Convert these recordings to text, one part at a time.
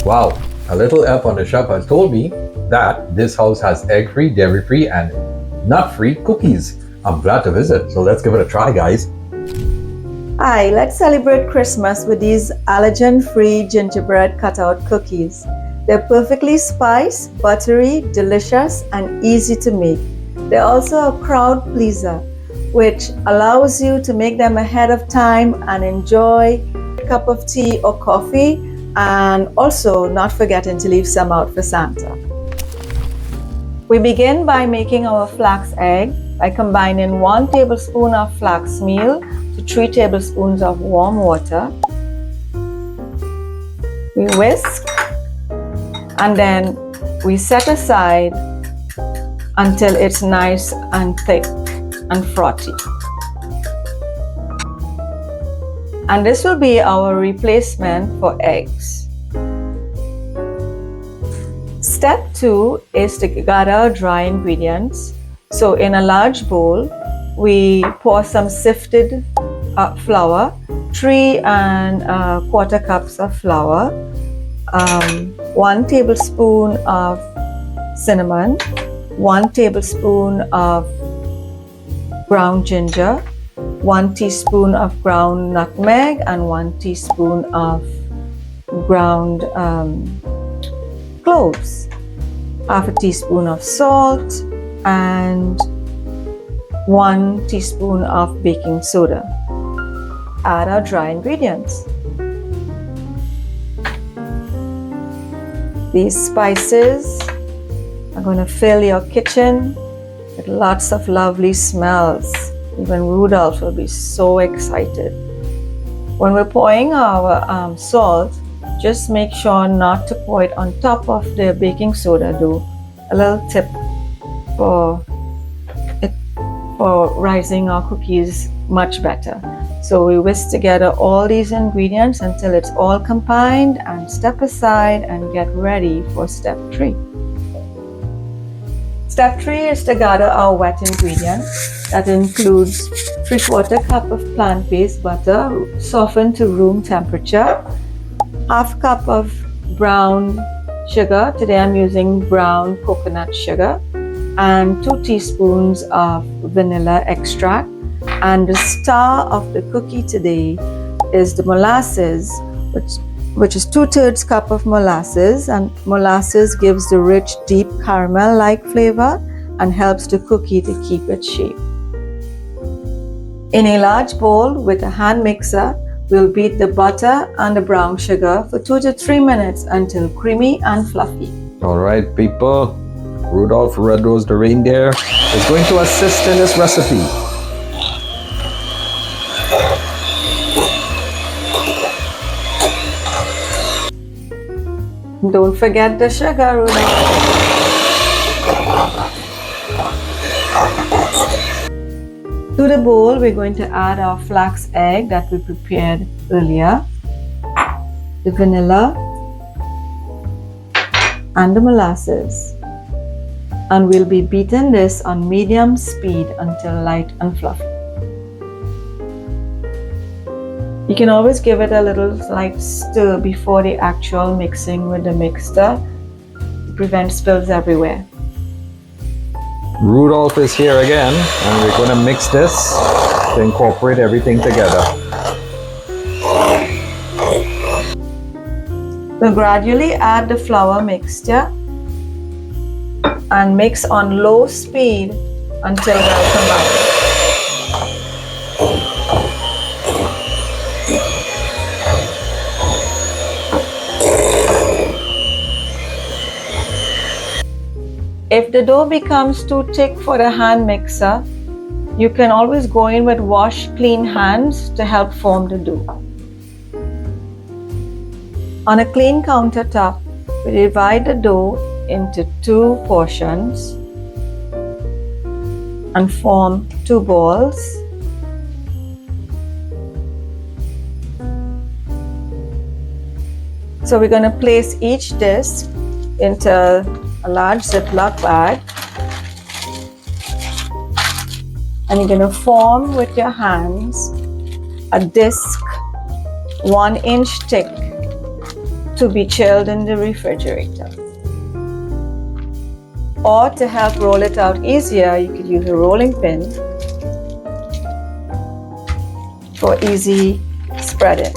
Wow, a little elf on the shelf has told me that this house has egg-free, dairy-free, and nut-free cookies. I'm glad to visit, so let's give it a try, guys. Hi, let's celebrate Christmas with these allergen-free gingerbread cutout cookies. They're perfectly spiced, buttery, delicious, and easy to make. They're also a crowd pleaser, which allows you to make them ahead of time and enjoy a cup of tea or coffee, and also not forgetting to leave some out for Santa. We begin by making our flax egg by combining 1 tablespoon of flax meal to 3 tablespoons of warm water. We whisk and then we set aside until it's nice and thick and frothy. And this will be our replacement for eggs. Step 2 is to gather our dry ingredients. So in a large bowl, we pour some sifted flour, 3 1/4 cups of flour, 1 tablespoon of cinnamon, 1 tablespoon of ground ginger, 1 teaspoon of ground nutmeg, and 1 teaspoon of ground cloves, half a teaspoon of salt, and 1 teaspoon of baking soda. Add our dry ingredients. These spices are going to fill your kitchen with lots of lovely smells. Even Rudolph will be so excited. When we're pouring our salt, just make sure not to pour it on top of the baking soda dough. A little tip for rising our cookies much better. So we whisk together all these ingredients until it's all combined and step aside and get ready for step 3. Step 3 is to gather our wet ingredients. That includes 3/4 cup of plant-based butter softened to room temperature, half cup of brown sugar. Today I'm using brown coconut sugar, and 2 teaspoons of vanilla extract. And the star of the cookie today is the molasses, which is 2/3 cup of molasses, and molasses gives the rich, deep caramel-like flavor and helps the cookie to keep its shape. In a large bowl with a hand mixer, we'll beat the butter and the brown sugar for 2 to 3 minutes until creamy and fluffy. All right, people, Rudolph Red-Nosed the Reindeer is going to assist in this recipe. Don't forget the sugar, Rudolph. To the bowl, we're going to add our flax egg that we prepared earlier, the vanilla, and the molasses. And we'll be beating this on medium speed until light and fluffy. You can always give it a little slight stir before the actual mixing with the mixture to prevent spills everywhere. Rudolph is here again, and we're going to mix this to incorporate everything together. We'll gradually add the flour mixture and mix on low speed until well combined. If the dough becomes too thick for the hand mixer, you can always go in with wash clean hands to help form the dough. On a clean countertop, we divide the dough into 2 portions and form 2 balls. So we're going to place each disc into a large Ziploc bag, and you're going to form with your hands a disc 1 inch thick to be chilled in the refrigerator. Or to help roll it out easier, you could use a rolling pin for easy spreading.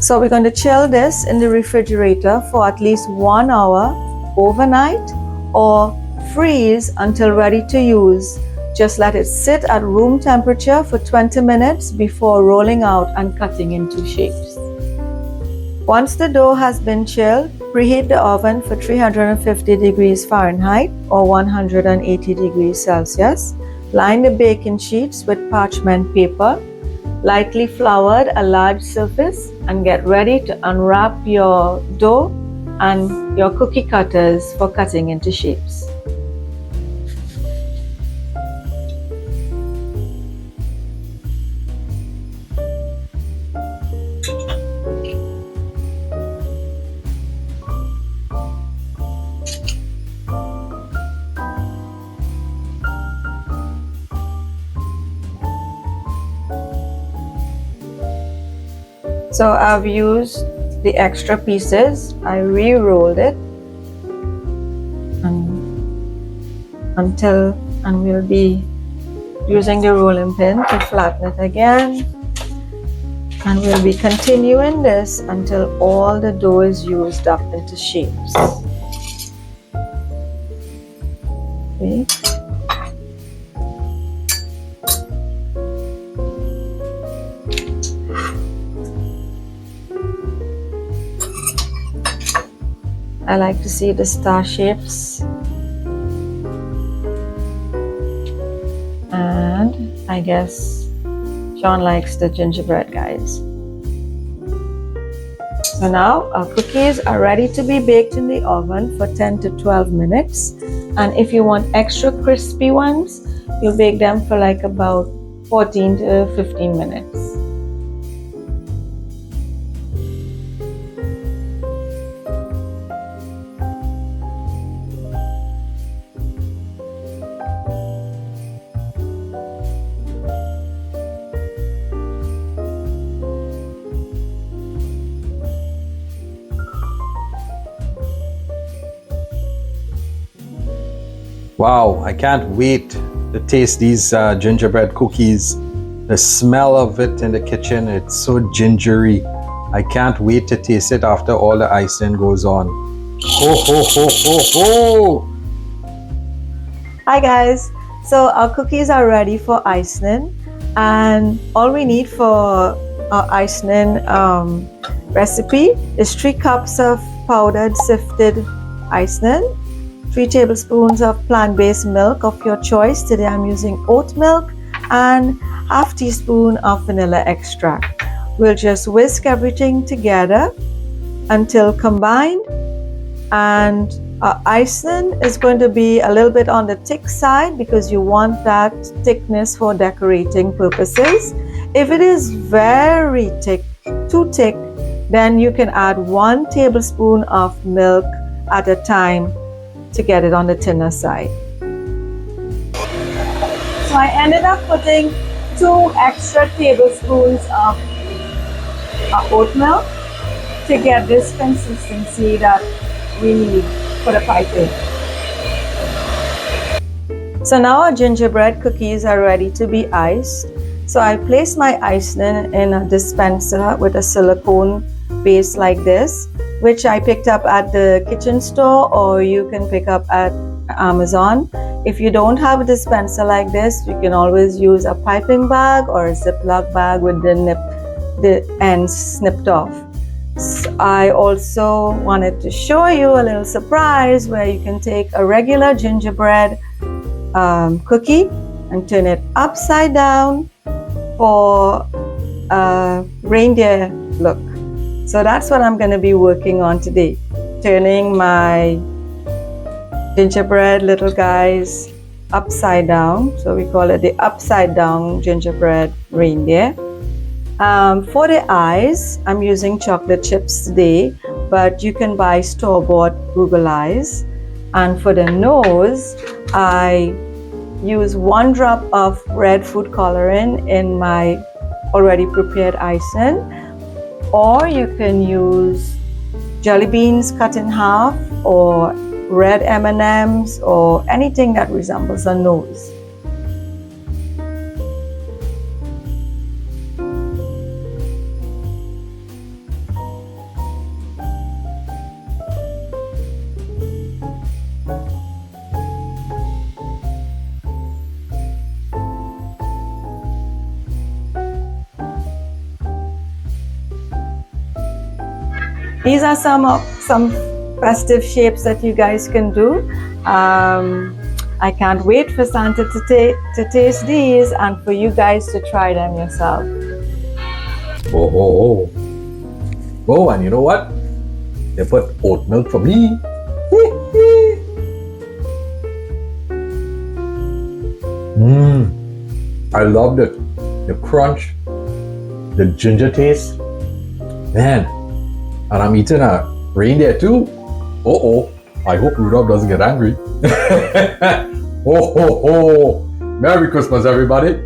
So we're going to chill this in the refrigerator for at least 1 hour overnight, or freeze until ready to use. Just let it sit at room temperature for 20 minutes before rolling out and cutting into shapes. Once the dough has been chilled, preheat the oven for 350 degrees Fahrenheit or 180 degrees Celsius. Line the baking sheets with parchment paper. Lightly floured a large surface and get ready to unwrap your dough and your cookie cutters for cutting into shapes. So I've used the extra pieces. I re-rolled it and we'll be using the rolling pin to flatten it again. And we'll be continuing this until all the dough is used up into shapes. Okay. I like to see the star shapes, and I guess John likes the gingerbread, guys. So now our cookies are ready to be baked in the oven for 10 to 12 minutes, and if you want extra crispy ones, you bake them for like about 14 to 15 minutes. Wow, I can't wait to taste these gingerbread cookies. The smell of it in the kitchen, it's so gingery. I can't wait to taste it after all the icing goes on. Ho, ho, ho, ho, ho! Hi guys, so our cookies are ready for icing, and all we need for our icing recipe is 3 cups of powdered sifted icing, 3 tablespoons of plant-based milk of your choice. Today I'm using oat milk, and ½ teaspoon of vanilla extract. We'll just whisk everything together until combined, and our icing is going to be a little bit on the thick side because you want that thickness for decorating purposes. If it is very thick, too thick, then you can add 1 tablespoon of milk at a time to get it on the thinner side. So I ended up putting 2 extra tablespoons of oat milk to get this consistency that we need for the piping. So now our gingerbread cookies are ready to be iced. So I place my icing in a dispenser with a silicone base like this, which I picked up at the kitchen store, or you can pick up at Amazon. If you don't have a dispenser like this, you can always use a piping bag or a Ziploc bag with the ends snipped off. So I also wanted to show you a little surprise where you can take a regular gingerbread cookie and turn it upside down for a reindeer look. So that's what I'm going to be working on today, turning my gingerbread little guys upside down. So we call it the upside down gingerbread reindeer. For the eyes, I'm using chocolate chips today, but you can buy store-bought Google eyes. And for the nose, I use 1 drop of red food coloring in my already prepared icing. or you can use jelly beans cut in half, or red M&Ms, or anything that resembles a nose. These are some festive shapes that you guys can do. I can't wait for Santa to taste these and for you guys to try them yourself. Oh, and you know what? They put oat milk for me. I loved it. The crunch, the ginger taste, man. And I'm eating a reindeer too. I hope Rudolph doesn't get angry. Merry Christmas, everybody.